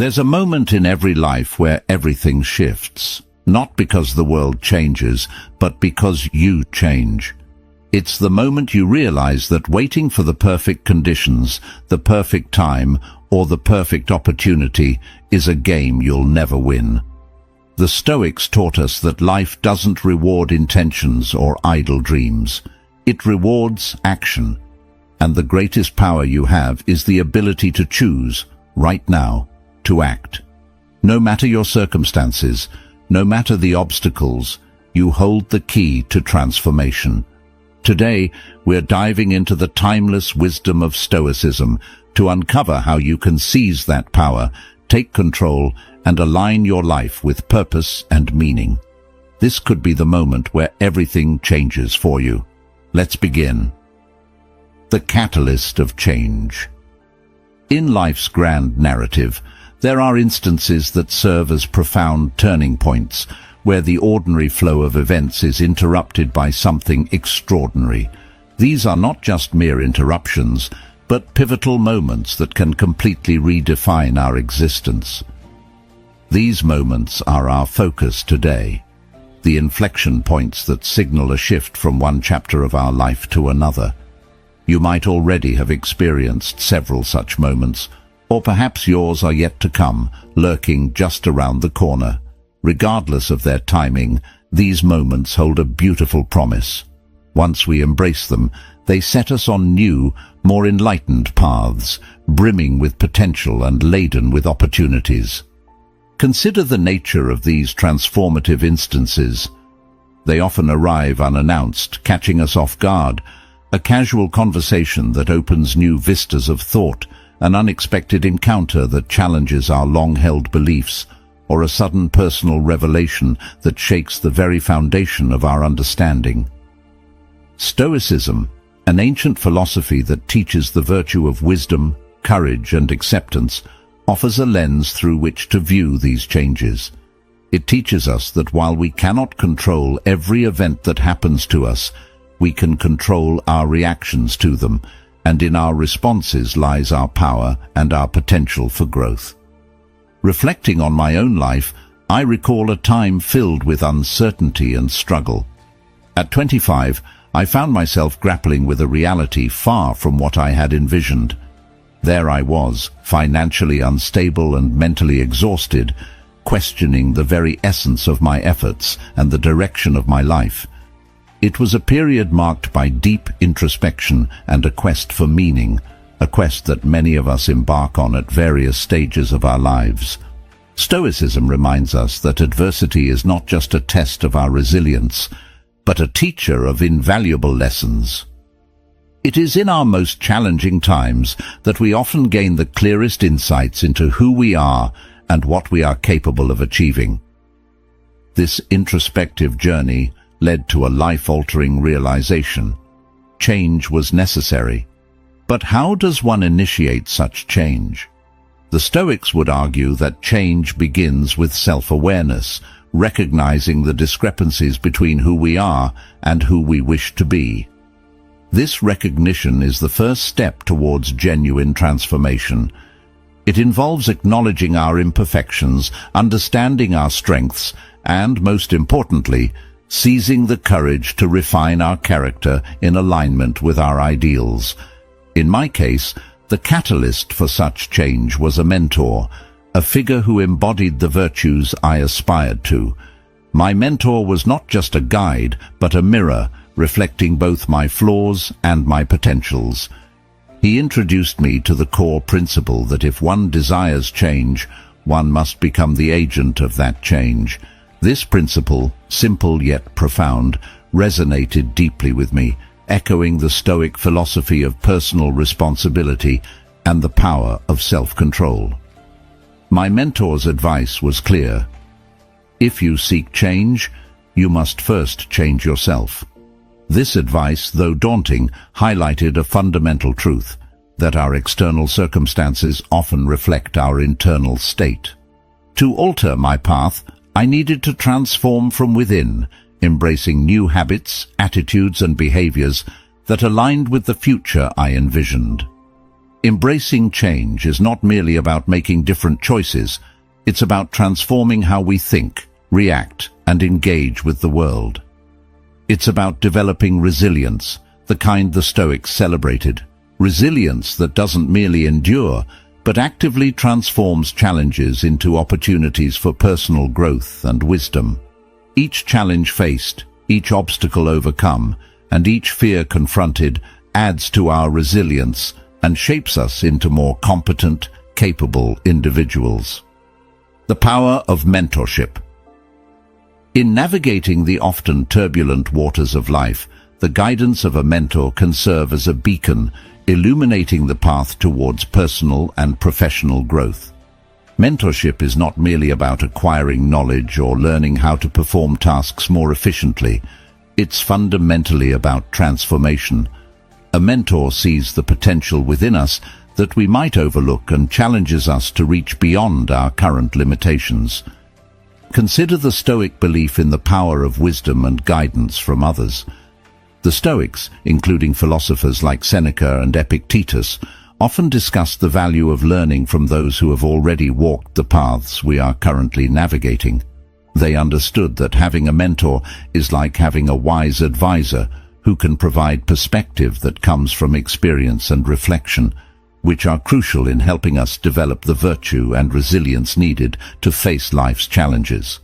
There's a moment in every life where everything shifts, not because the world changes, but because you change. It's the moment you realize that waiting for the perfect conditions, the perfect time, or the perfect opportunity is a game you'll never win. The Stoics taught us that life doesn't reward intentions or idle dreams. It rewards action. And the greatest power you have is the ability to choose, right now, to act. No matter your circumstances, no matter the obstacles, you hold the key to transformation. Today, we're diving into the timeless wisdom of Stoicism to uncover how you can seize that power, take control, and align your life with purpose and meaning. This could be the moment where everything changes for you. Let's begin. The catalyst of change. In life's grand narrative, there are instances that serve as profound turning points, where the ordinary flow of events is interrupted by something extraordinary. These are not just mere interruptions, but pivotal moments that can completely redefine our existence. These moments are our focus today, the inflection points that signal a shift from one chapter of our life to another. You might already have experienced several such moments, or perhaps yours are yet to come, lurking just around the corner. Regardless of their timing, these moments hold a beautiful promise. Once we embrace them, they set us on new, more enlightened paths, brimming with potential and laden with opportunities. Consider the nature of these transformative instances. They often arrive unannounced, catching us off guard. A casual conversation that opens new vistas of thought, an unexpected encounter that challenges our long-held beliefs, or a sudden personal revelation that shakes the very foundation of our understanding. Stoicism, an ancient philosophy that teaches the virtue of wisdom, courage, and acceptance, offers a lens through which to view these changes. It teaches us that while we cannot control every event that happens to us, we can control our reactions to them, and in our responses lies our power and our potential for growth. Reflecting on my own life, I recall a time filled with uncertainty and struggle. At 25, I found myself grappling with a reality far from what I had envisioned. There I was, financially unstable and mentally exhausted, questioning the very essence of my efforts and the direction of my life. It was a period marked by deep introspection and a quest for meaning, a quest that many of us embark on at various stages of our lives. Stoicism reminds us that adversity is not just a test of our resilience, but a teacher of invaluable lessons. It is in our most challenging times that we often gain the clearest insights into who we are and what we are capable of achieving. This introspective journey led to a life-altering realization. Change was necessary. But how does one initiate such change? The Stoics would argue that change begins with self-awareness, recognizing the discrepancies between who we are and who we wish to be. This recognition is the first step towards genuine transformation. It involves acknowledging our imperfections, understanding our strengths, and, most importantly, seizing the courage to refine our character in alignment with our ideals. In my case, the catalyst for such change was a mentor, a figure who embodied the virtues I aspired to. My mentor was not just a guide, but a mirror, reflecting both my flaws and my potentials. He introduced me to the core principle that if one desires change, one must become the agent of that change. This principle, simple yet profound, resonated deeply with me, echoing the Stoic philosophy of personal responsibility and the power of self-control. My mentor's advice was clear. If you seek change, you must first change yourself. This advice, though daunting, highlighted a fundamental truth, that our external circumstances often reflect our internal state. To alter my path, I needed to transform from within, embracing new habits, attitudes, and behaviors that aligned with the future I envisioned. Embracing change is not merely about making different choices, it's about transforming how we think, react, and engage with the world. It's about developing resilience, the kind the Stoics celebrated. Resilience that doesn't merely endure, but actively transforms challenges into opportunities for personal growth and wisdom. Each challenge faced, each obstacle overcome, and each fear confronted adds to our resilience and shapes us into more competent, capable individuals. The power of mentorship. In navigating the often turbulent waters of life, the guidance of a mentor can serve as a beacon, illuminating the path towards personal and professional growth. Mentorship is not merely about acquiring knowledge or learning how to perform tasks more efficiently. It's fundamentally about transformation. A mentor sees the potential within us that we might overlook and challenges us to reach beyond our current limitations. Consider the Stoic belief in the power of wisdom and guidance from others. The Stoics, including philosophers like Seneca and Epictetus, often discuss the value of learning from those who have already walked the paths we are currently navigating. They understood that having a mentor is like having a wise advisor who can provide perspective that comes from experience and reflection, which are crucial in helping us develop the virtue and resilience needed to face life's challenges.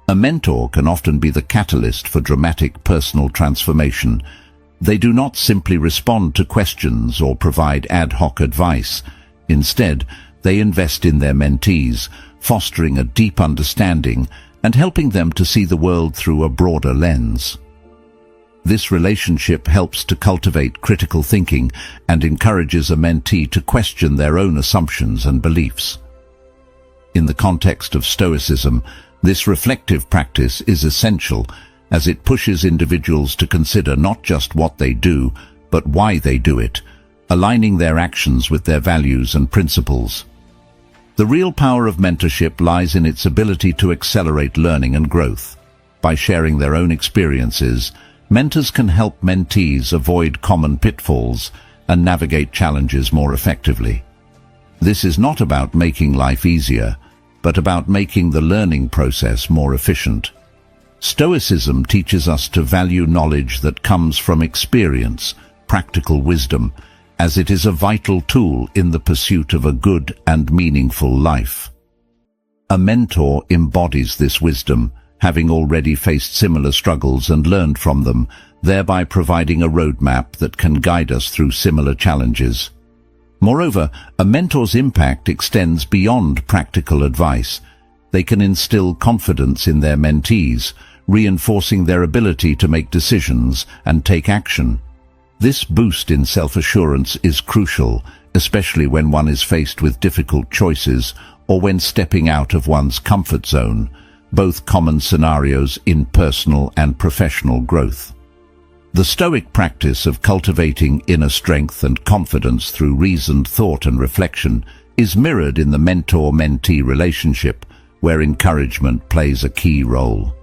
A mentor can often be the catalyst for dramatic personal transformation. They do not simply respond to questions or provide ad hoc advice. Instead, they invest in their mentees, fostering a deep understanding and helping them to see the world through a broader lens. This relationship helps to cultivate critical thinking and encourages a mentee to question their own assumptions and beliefs. In the context of Stoicism, this reflective practice is essential as it pushes individuals to consider not just what they do, but why they do it, aligning their actions with their values and principles. The real power of mentorship lies in its ability to accelerate learning and growth. By sharing their own experiences, mentors can help mentees avoid common pitfalls and navigate challenges more effectively. This is not about making life easier, but about making the learning process more efficient. Stoicism teaches us to value knowledge that comes from experience, practical wisdom, as it is a vital tool in the pursuit of a good and meaningful life. A mentor embodies this wisdom, having already faced similar struggles and learned from them, thereby providing a roadmap that can guide us through similar challenges. Moreover, a mentor's impact extends beyond practical advice. They can instill confidence in their mentees, reinforcing their ability to make decisions and take action. This boost in self-assurance is crucial, especially when one is faced with difficult choices or when stepping out of one's comfort zone, both common scenarios in personal and professional growth. The Stoic practice of cultivating inner strength and confidence through reasoned thought and reflection is mirrored in the mentor-mentee relationship, where encouragement plays a key role.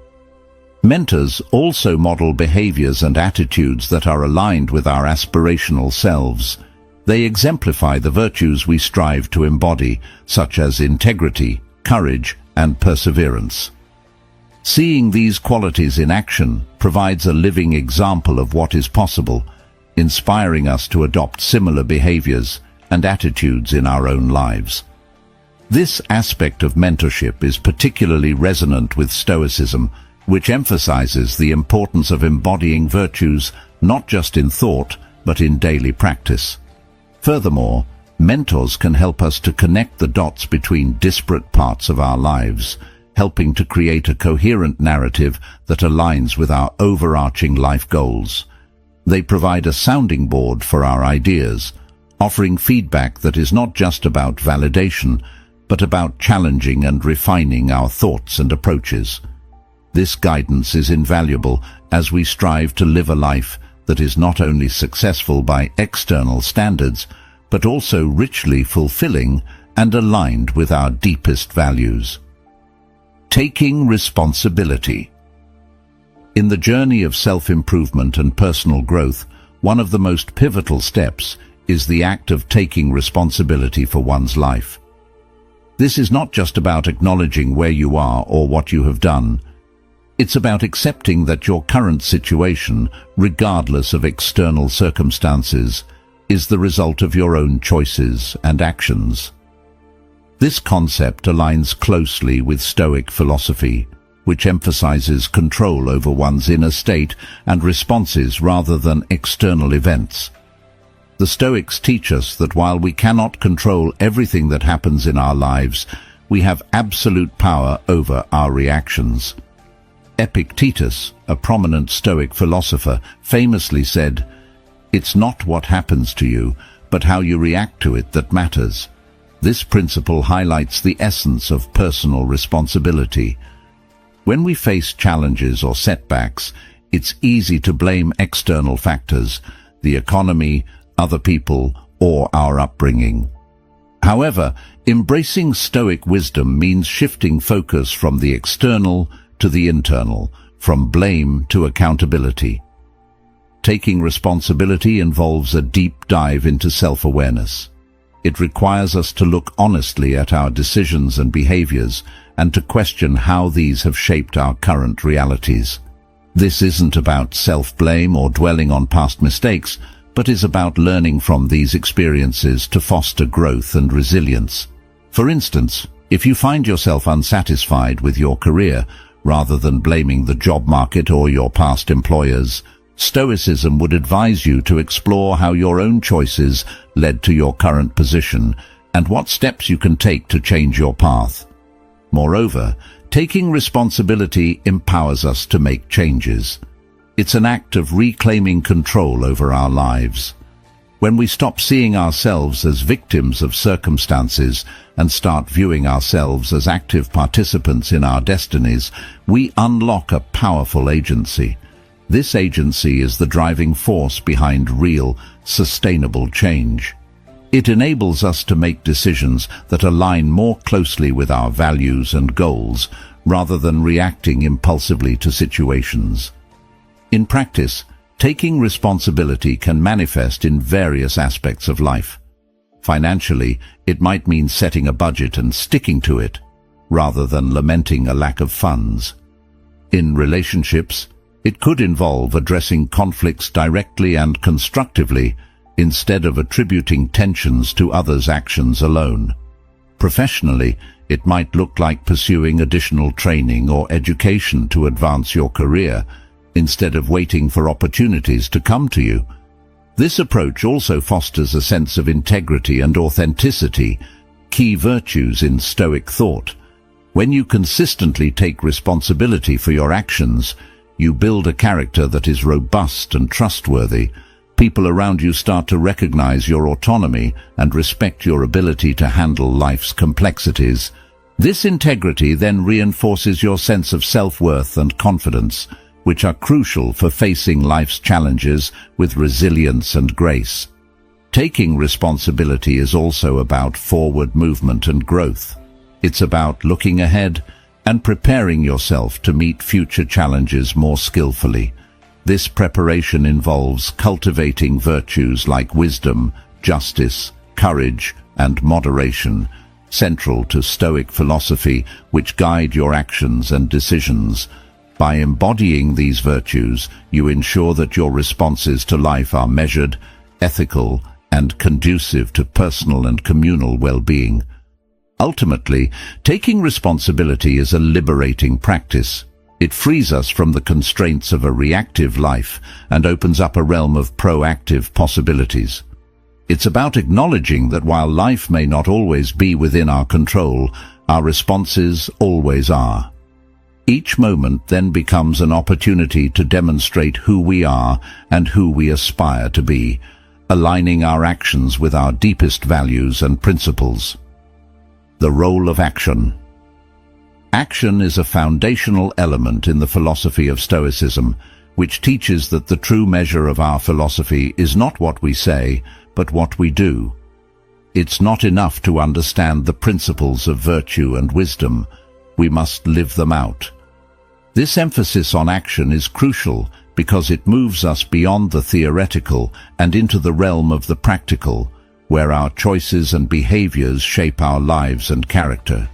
Mentors also model behaviors and attitudes that are aligned with our aspirational selves. They exemplify the virtues we strive to embody, such as integrity, courage, and perseverance. Seeing these qualities in action provides a living example of what is possible, inspiring us to adopt similar behaviors and attitudes in our own lives. This aspect of mentorship is particularly resonant with Stoicism, which emphasizes the importance of embodying virtues not just in thought, but in daily practice. Furthermore, mentors can help us to connect the dots between disparate parts of our lives, helping to create a coherent narrative that aligns with our overarching life goals. They provide a sounding board for our ideas, offering feedback that is not just about validation, but about challenging and refining our thoughts and approaches. This guidance is invaluable as we strive to live a life that is not only successful by external standards, but also richly fulfilling and aligned with our deepest values. Taking responsibility. In the journey of self-improvement and personal growth, one of the most pivotal steps is the act of taking responsibility for one's life. This is not just about acknowledging where you are or what you have done. It's about accepting that your current situation, regardless of external circumstances, is the result of your own choices and actions. This concept aligns closely with Stoic philosophy, which emphasizes control over one's inner state and responses rather than external events. The Stoics teach us that while we cannot control everything that happens in our lives, we have absolute power over our reactions. Epictetus, a prominent Stoic philosopher, famously said, "It's not what happens to you, but how you react to it that matters." This principle highlights the essence of personal responsibility. When we face challenges or setbacks, it's easy to blame external factors, the economy, other people, or our upbringing. However, embracing Stoic wisdom means shifting focus from the external to the internal, from blame to accountability. Taking responsibility involves a deep dive into self-awareness. It requires us to look honestly at our decisions and behaviors and to question how these have shaped our current realities. This isn't about self-blame or dwelling on past mistakes, but is about learning from these experiences to foster growth and resilience. For instance, if you find yourself unsatisfied with your career, rather than blaming the job market or your past employers, Stoicism would advise you to explore how your own choices led to your current position and what steps you can take to change your path. Moreover, taking responsibility empowers us to make changes. It's an act of reclaiming control over our lives. When we stop seeing ourselves as victims of circumstances and start viewing ourselves as active participants in our destinies, we unlock a powerful agency. This agency is the driving force behind real, sustainable change. It enables us to make decisions that align more closely with our values and goals, rather than reacting impulsively to situations. In practice, taking responsibility can manifest in various aspects of life. Financially, it might mean setting a budget and sticking to it, rather than lamenting a lack of funds. In relationships, it could involve addressing conflicts directly and constructively, instead of attributing tensions to others' actions alone. Professionally, it might look like pursuing additional training or education to advance your career, instead of waiting for opportunities to come to you. This approach also fosters a sense of integrity and authenticity, key virtues in Stoic thought. When you consistently take responsibility for your actions, you build a character that is robust and trustworthy. People around you start to recognize your autonomy and respect your ability to handle life's complexities. This integrity then reinforces your sense of self-worth and confidence, which are crucial for facing life's challenges with resilience and grace. Taking responsibility is also about forward movement and growth. It's about looking ahead and preparing yourself to meet future challenges more skillfully. This preparation involves cultivating virtues like wisdom, justice, courage, and moderation, central to Stoic philosophy, which guide your actions and decisions. By embodying these virtues, you ensure that your responses to life are measured, ethical, and conducive to personal and communal well-being. Ultimately, taking responsibility is a liberating practice. It frees us from the constraints of a reactive life and opens up a realm of proactive possibilities. It's about acknowledging that while life may not always be within our control, our responses always are. Each moment then becomes an opportunity to demonstrate who we are and who we aspire to be, aligning our actions with our deepest values and principles. The role of action. Action is a foundational element in the philosophy of Stoicism, which teaches that the true measure of our philosophy is not what we say, but what we do. It's not enough to understand the principles of virtue and wisdom. We must live them out. This emphasis on action is crucial because it moves us beyond the theoretical and into the realm of the practical, where our choices and behaviors shape our lives and character.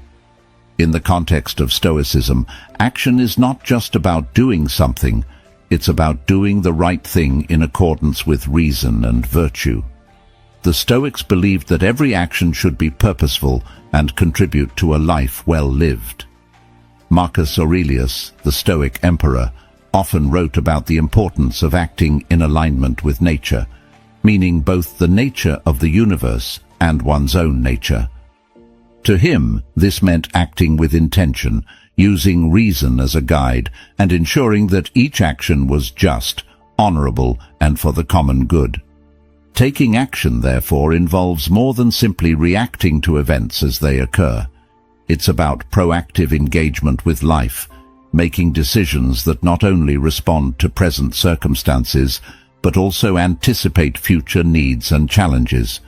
In the context of Stoicism, action is not just about doing something, it's about doing the right thing in accordance with reason and virtue. The Stoics believed that every action should be purposeful and contribute to a life well lived. Marcus Aurelius, the Stoic emperor, often wrote about the importance of acting in alignment with nature, meaning both the nature of the universe and one's own nature. To him, this meant acting with intention, using reason as a guide, and ensuring that each action was just, honorable, and for the common good. Taking action, therefore, involves more than simply reacting to events as they occur. It's about proactive engagement with life, making decisions that not only respond to present circumstances, but also anticipate future needs and challenges.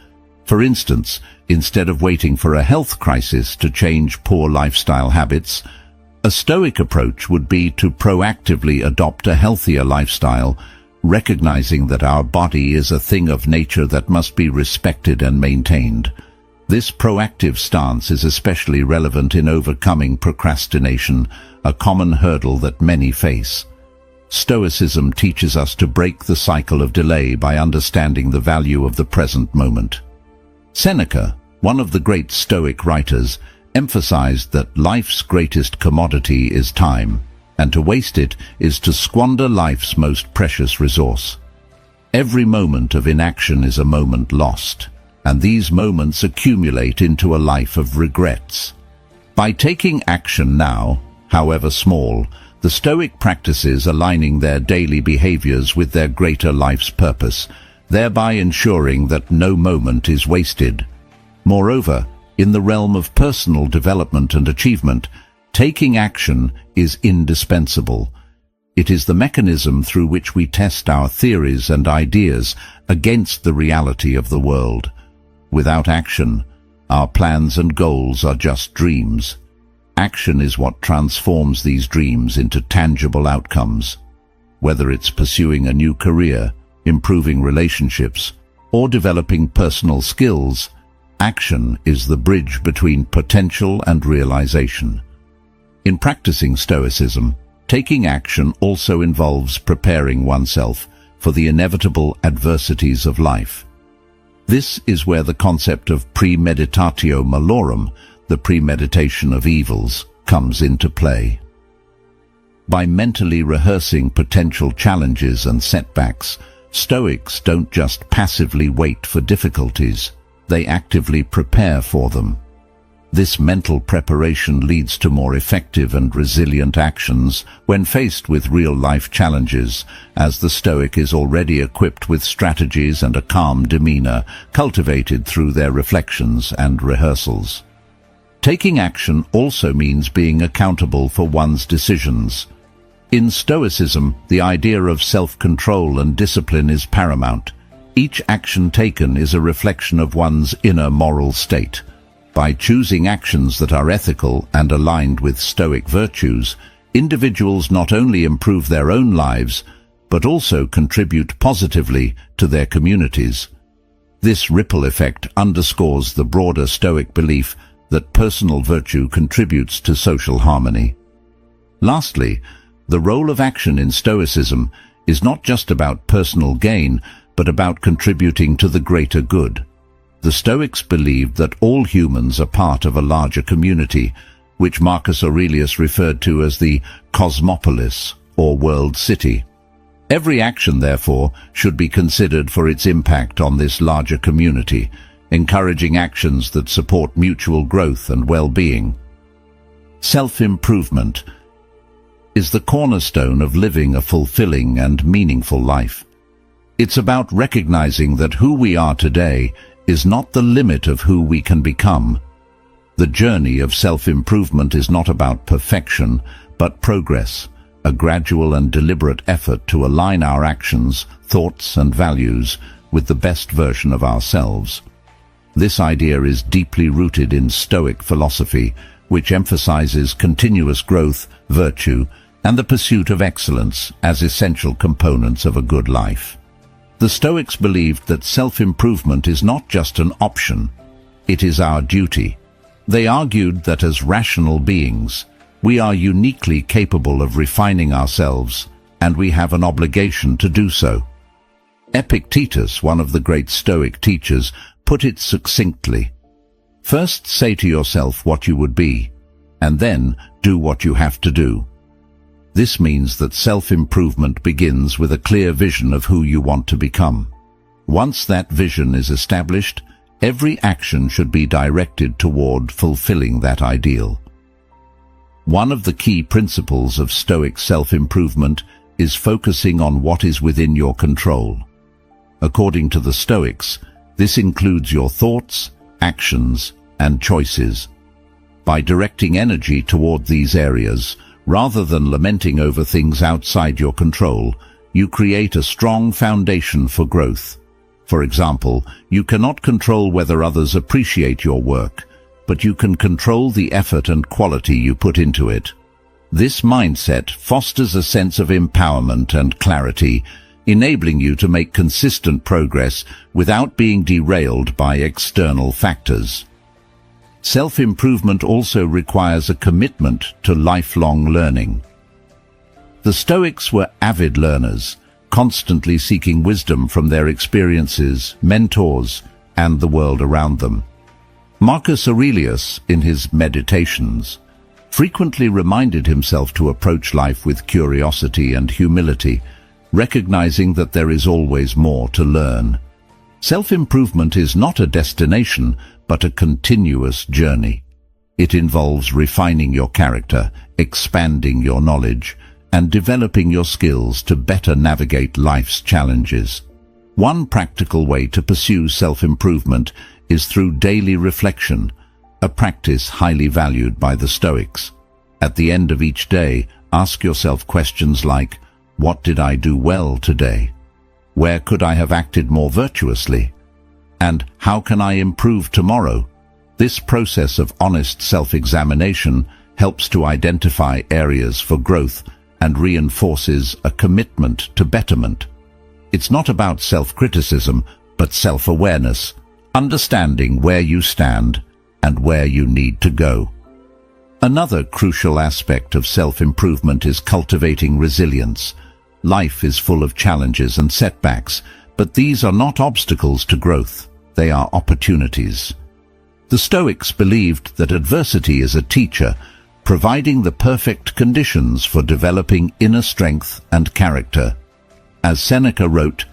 For instance, instead of waiting for a health crisis to change poor lifestyle habits, a Stoic approach would be to proactively adopt a healthier lifestyle, recognizing that our body is a thing of nature that must be respected and maintained. This proactive stance is especially relevant in overcoming procrastination, a common hurdle that many face. Stoicism teaches us to break the cycle of delay by understanding the value of the present moment. Seneca, one of the great Stoic writers, emphasized that life's greatest commodity is time, and to waste it is to squander life's most precious resource. Every moment of inaction is a moment lost, and these moments accumulate into a life of regrets. By taking action now, however small, the Stoic practices aligning their daily behaviors with their greater life's purpose, thereby ensuring that no moment is wasted. Moreover, in the realm of personal development and achievement, taking action is indispensable. It is the mechanism through which we test our theories and ideas against the reality of the world. Without action, our plans and goals are just dreams. Action is what transforms these dreams into tangible outcomes. Whether it's pursuing a new career, improving relationships, or developing personal skills, action is the bridge between potential and realization. In practicing Stoicism, taking action also involves preparing oneself for the inevitable adversities of life. This is where the concept of premeditatio malorum, the premeditation of evils, comes into play. By mentally rehearsing potential challenges and setbacks, Stoics don't just passively wait for difficulties, they actively prepare for them. This mental preparation leads to more effective and resilient actions when faced with real-life challenges, as the Stoic is already equipped with strategies and a calm demeanor cultivated through their reflections and rehearsals. Taking action also means being accountable for one's decisions. In Stoicism, the idea of self-control and discipline is paramount. Each action taken is a reflection of one's inner moral state. By choosing actions that are ethical and aligned with Stoic virtues, individuals not only improve their own lives, but also contribute positively to their communities. This ripple effect underscores the broader Stoic belief that personal virtue contributes to social harmony. Lastly, the role of action in Stoicism is not just about personal gain, but about contributing to the greater good. The Stoics believed that all humans are part of a larger community, which Marcus Aurelius referred to as the cosmopolis, or world city. Every action, therefore, should be considered for its impact on this larger community, encouraging actions that support mutual growth and well-being. Self-improvement is the cornerstone of living a fulfilling and meaningful life. It's about recognizing that who we are today is not the limit of who we can become. The journey of self-improvement is not about perfection, but progress, a gradual and deliberate effort to align our actions, thoughts, and values with the best version of ourselves. This idea is deeply rooted in Stoic philosophy, which emphasizes continuous growth, virtue, and the pursuit of excellence as essential components of a good life. The Stoics believed that self-improvement is not just an option, it is our duty. They argued that as rational beings, we are uniquely capable of refining ourselves, and we have an obligation to do so. Epictetus, one of the great Stoic teachers, put it succinctly: "First say to yourself what you would be, and then do what you have to do." This means that self-improvement begins with a clear vision of who you want to become. Once that vision is established, every action should be directed toward fulfilling that ideal. One of the key principles of Stoic self-improvement is focusing on what is within your control. According to the Stoics, this includes your thoughts, actions, and choices. By directing energy toward these areas, rather than lamenting over things outside your control, you create a strong foundation for growth. For example, you cannot control whether others appreciate your work, but you can control the effort and quality you put into it. This mindset fosters a sense of empowerment and clarity, enabling you to make consistent progress without being derailed by external factors. Self-improvement also requires a commitment to lifelong learning. The Stoics were avid learners, constantly seeking wisdom from their experiences, mentors, and the world around them. Marcus Aurelius, in his Meditations, frequently reminded himself to approach life with curiosity and humility, recognizing that there is always more to learn. Self-improvement is not a destination, but a continuous journey. It involves refining your character, expanding your knowledge, and developing your skills to better navigate life's challenges. One practical way to pursue self-improvement is through daily reflection, a practice highly valued by the Stoics. At the end of each day, ask yourself questions like, "What did I do well today? Where could I have acted more virtuously? And how can I improve tomorrow?" This process of honest self-examination helps to identify areas for growth and reinforces a commitment to betterment. It's not about self-criticism, but self-awareness, understanding where you stand and where you need to go. Another crucial aspect of self-improvement is cultivating resilience. Life is full of challenges and setbacks, but these are not obstacles to growth, they are opportunities. The Stoics believed that adversity is a teacher, providing the perfect conditions for developing inner strength and character. As Seneca wrote,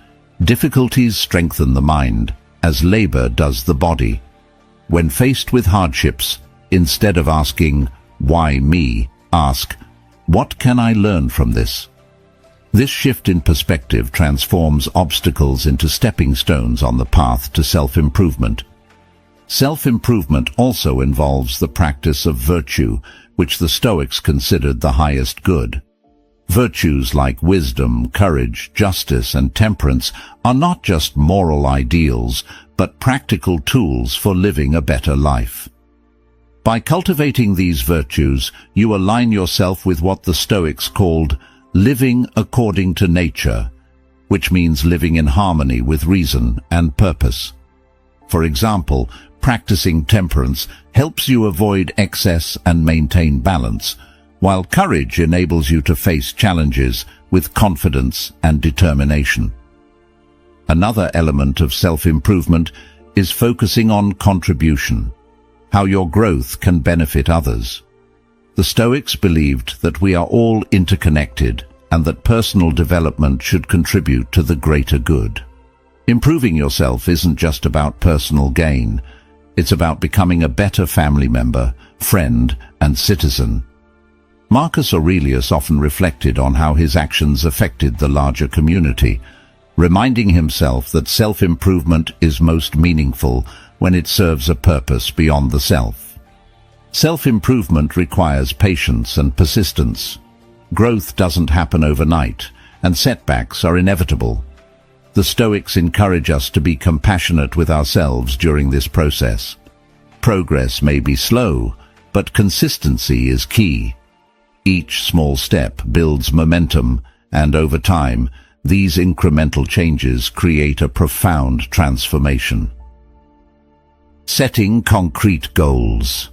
"Difficulties strengthen the mind, as labor does the body." When faced with hardships, instead of asking, "Why me?" ask, "What can I learn from this?" This shift in perspective transforms obstacles into stepping stones on the path to self-improvement. Self-improvement also involves the practice of virtue, which the Stoics considered the highest good. Virtues like wisdom, courage, justice, and temperance are not just moral ideals, but practical tools for living a better life. By cultivating these virtues, you align yourself with what the Stoics called living according to nature, which means living in harmony with reason and purpose. For example, practicing temperance helps you avoid excess and maintain balance, while courage enables you to face challenges with confidence and determination. Another element of self-improvement is focusing on contribution, how your growth can benefit others. The Stoics believed that we are all interconnected and that personal development should contribute to the greater good. Improving yourself isn't just about personal gain. It's about becoming a better family member, friend, and citizen. Marcus Aurelius often reflected on how his actions affected the larger community, reminding himself that self-improvement is most meaningful when it serves a purpose beyond the self. Self-improvement requires patience and persistence. Growth doesn't happen overnight, and setbacks are inevitable. The Stoics encourage us to be compassionate with ourselves during this process. Progress may be slow, but consistency is key. Each small step builds momentum, and over time, these incremental changes create a profound transformation. Setting concrete goals.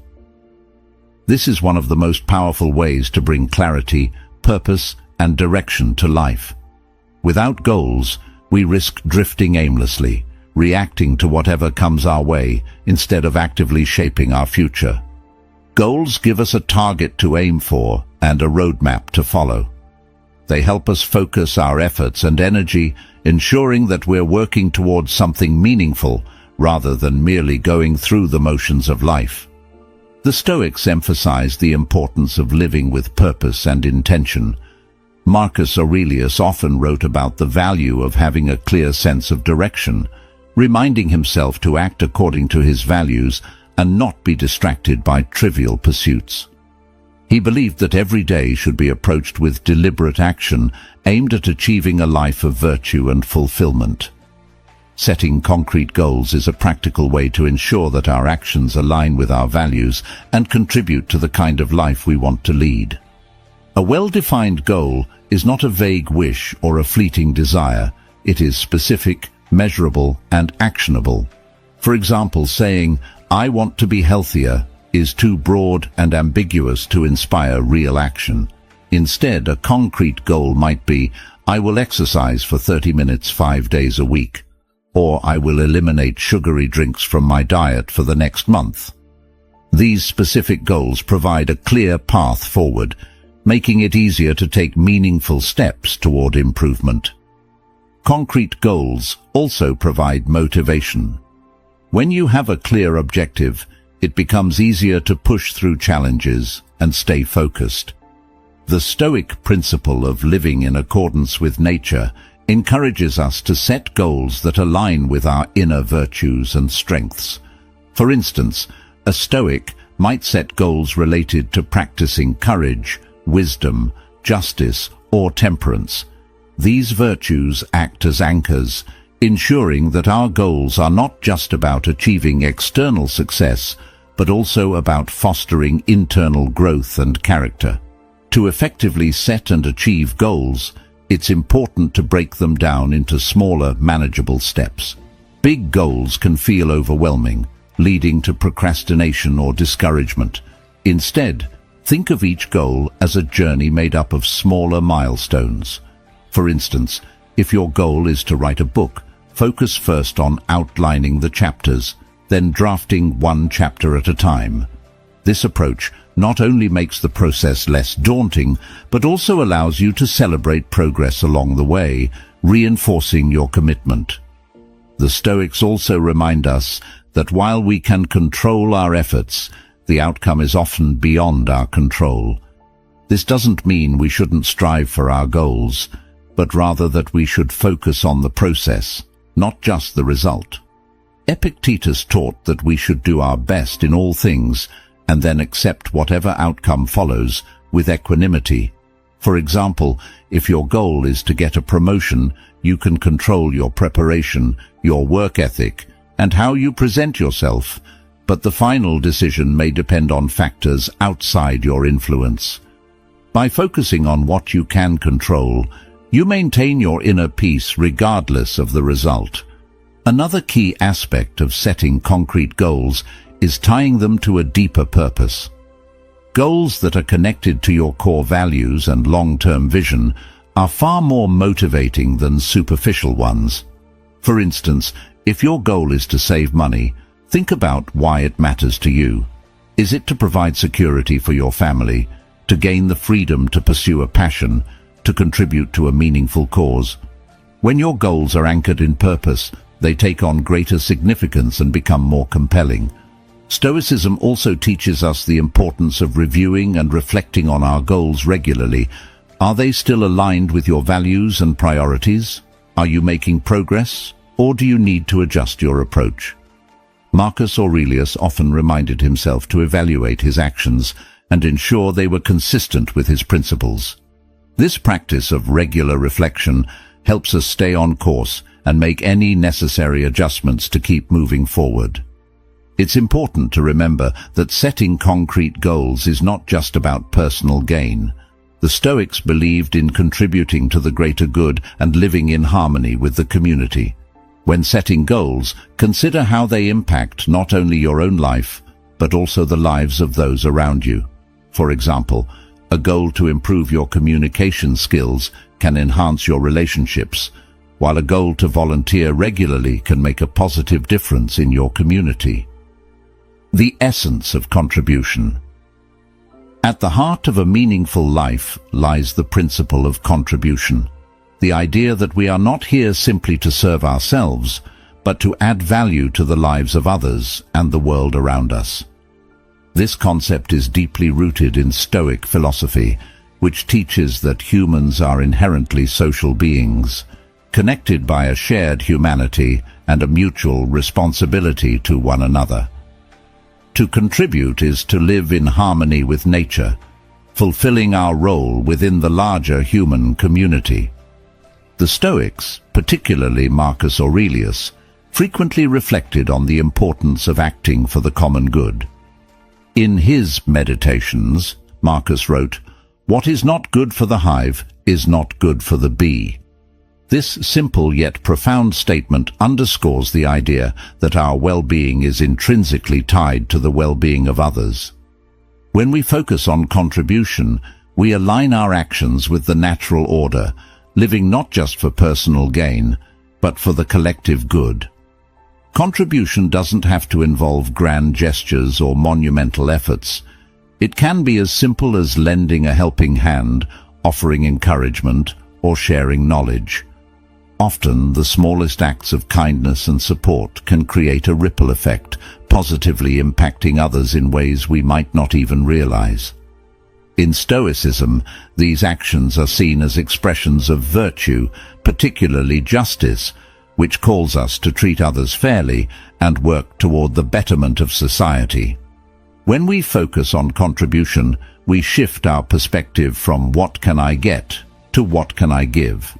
This is one of the most powerful ways to bring clarity, purpose, and direction to life. Without goals, we risk drifting aimlessly, reacting to whatever comes our way instead of actively shaping our future. Goals give us a target to aim for and a roadmap to follow. They help us focus our efforts and energy, ensuring that we're working towards something meaningful rather than merely going through the motions of life. The Stoics emphasized the importance of living with purpose and intention. Marcus Aurelius often wrote about the value of having a clear sense of direction, reminding himself to act according to his values and not be distracted by trivial pursuits. He believed that every day should be approached with deliberate action aimed at achieving a life of virtue and fulfillment. Setting concrete goals is a practical way to ensure that our actions align with our values and contribute to the kind of life we want to lead. A well-defined goal is not a vague wish or a fleeting desire. It is specific, measurable, and actionable. For example, saying, "I want to be healthier," is too broad and ambiguous to inspire real action. Instead, a concrete goal might be, "I will exercise for 30 minutes 5 days a week," or "I will eliminate sugary drinks from my diet for the next month." These specific goals provide a clear path forward, making it easier to take meaningful steps toward improvement. Concrete goals also provide motivation. When you have a clear objective, it becomes easier to push through challenges and stay focused. The Stoic principle of living in accordance with nature encourages us to set goals that align with our inner virtues and strengths. For instance, a Stoic might set goals related to practicing courage, wisdom, justice, or temperance. These virtues act as anchors, ensuring that our goals are not just about achieving external success, but also about fostering internal growth and character. To effectively set and achieve goals, it's important to break them down into smaller, manageable steps. Big goals can feel overwhelming, leading to procrastination or discouragement. Instead, think of each goal as a journey made up of smaller milestones. For instance, if your goal is to write a book, focus first on outlining the chapters, then drafting one chapter at a time. This approach not only makes the process less daunting, but also allows you to celebrate progress along the way, reinforcing your commitment. The Stoics also remind us that while we can control our efforts, the outcome is often beyond our control. This doesn't mean we shouldn't strive for our goals, but rather that we should focus on the process, not just the result. Epictetus taught that we should do our best in all things and then accept whatever outcome follows with equanimity. For example, if your goal is to get a promotion, you can control your preparation, your work ethic, and how you present yourself, but the final decision may depend on factors outside your influence. By focusing on what you can control, you maintain your inner peace regardless of the result. Another key aspect of setting concrete goals is tying them to a deeper purpose. Goals that are connected to your core values and long-term vision are far more motivating than superficial ones. For instance, if your goal is to save money, think about why it matters to you. Is it to provide security for your family, to gain the freedom to pursue a passion, to contribute to a meaningful cause? When your goals are anchored in purpose, they take on greater significance and become more compelling. Stoicism also teaches us the importance of reviewing and reflecting on our goals regularly. Are they still aligned with your values and priorities? Are you making progress, or do you need to adjust your approach? Marcus Aurelius often reminded himself to evaluate his actions and ensure they were consistent with his principles. This practice of regular reflection helps us stay on course and make any necessary adjustments to keep moving forward. It's important to remember that setting concrete goals is not just about personal gain. The Stoics believed in contributing to the greater good and living in harmony with the community. When setting goals, consider how they impact not only your own life, but also the lives of those around you. For example, a goal to improve your communication skills can enhance your relationships, while a goal to volunteer regularly can make a positive difference in your community. The essence of contribution. At the heart of a meaningful life lies the principle of contribution, the idea that we are not here simply to serve ourselves, but to add value to the lives of others and the world around us. This concept is deeply rooted in Stoic philosophy, which teaches that humans are inherently social beings, connected by a shared humanity and a mutual responsibility to one another. To contribute is to live in harmony with nature, fulfilling our role within the larger human community. The Stoics, particularly Marcus Aurelius, frequently reflected on the importance of acting for the common good. In his Meditations, Marcus wrote, "What is not good for the hive is not good for the bee." This simple yet profound statement underscores the idea that our well-being is intrinsically tied to the well-being of others. When we focus on contribution, we align our actions with the natural order, living not just for personal gain, but for the collective good. Contribution doesn't have to involve grand gestures or monumental efforts. It can be as simple as lending a helping hand, offering encouragement, or sharing knowledge. Often, the smallest acts of kindness and support can create a ripple effect, positively impacting others in ways we might not even realize. In Stoicism, these actions are seen as expressions of virtue, particularly justice, which calls us to treat others fairly and work toward the betterment of society. When we focus on contribution, we shift our perspective from "what can I get" to "what can I give?"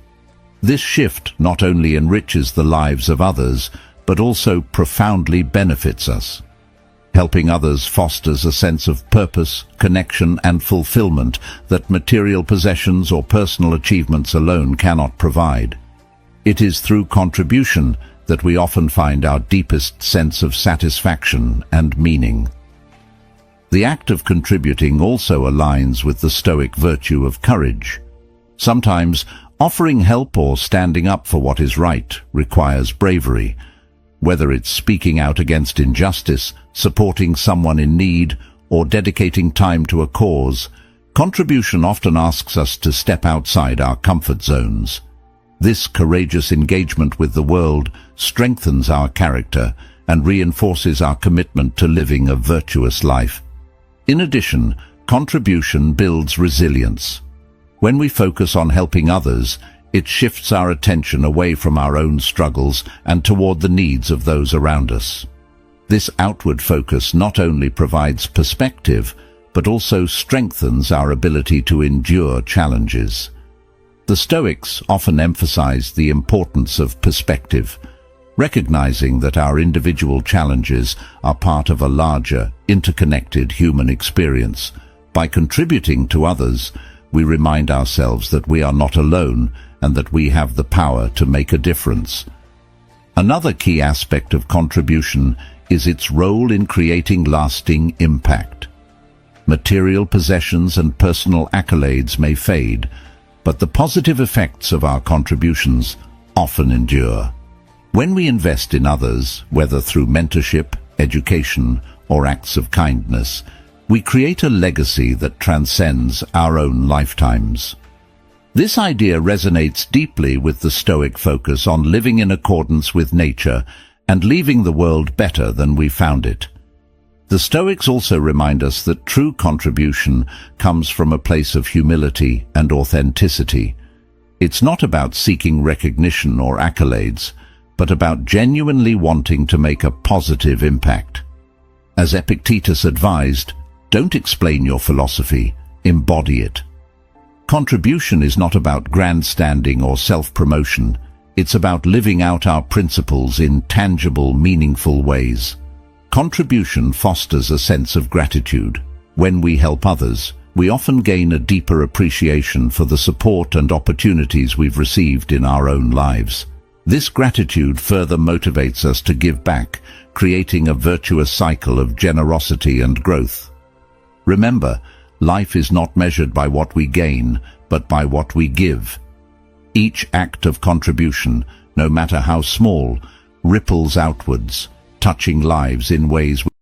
This shift not only enriches the lives of others, but also profoundly benefits us. Helping others fosters a sense of purpose, connection, and fulfillment that material possessions or personal achievements alone cannot provide. It is through contribution that we often find our deepest sense of satisfaction and meaning. The act of contributing also aligns with the Stoic virtue of courage. Sometimes, offering help or standing up for what is right requires bravery. Whether it's speaking out against injustice, supporting someone in need, or dedicating time to a cause, contribution often asks us to step outside our comfort zones. This courageous engagement with the world strengthens our character and reinforces our commitment to living a virtuous life. In addition, contribution builds resilience. When we focus on helping others, it shifts our attention away from our own struggles and toward the needs of those around us. This outward focus not only provides perspective, but also strengthens our ability to endure challenges. The Stoics often emphasized the importance of perspective, recognizing that our individual challenges are part of a larger, interconnected human experience. By contributing to others, we remind ourselves that we are not alone and that we have the power to make a difference. Another key aspect of contribution is its role in creating lasting impact. Material possessions and personal accolades may fade, but the positive effects of our contributions often endure. When we invest in others, whether through mentorship, education, or acts of kindness, we create a legacy that transcends our own lifetimes. This idea resonates deeply with the Stoic focus on living in accordance with nature and leaving the world better than we found it. The Stoics also remind us that true contribution comes from a place of humility and authenticity. It's not about seeking recognition or accolades, but about genuinely wanting to make a positive impact. As Epictetus advised, don't explain your philosophy, embody it. Contribution is not about grandstanding or self-promotion. It's about living out our principles in tangible, meaningful ways. Contribution fosters a sense of gratitude. When we help others, we often gain a deeper appreciation for the support and opportunities we've received in our own lives. This gratitude further motivates us to give back, creating a virtuous cycle of generosity and growth. Remember, life is not measured by what we gain, but by what we give. Each act of contribution, no matter how small, ripples outwards, touching lives in ways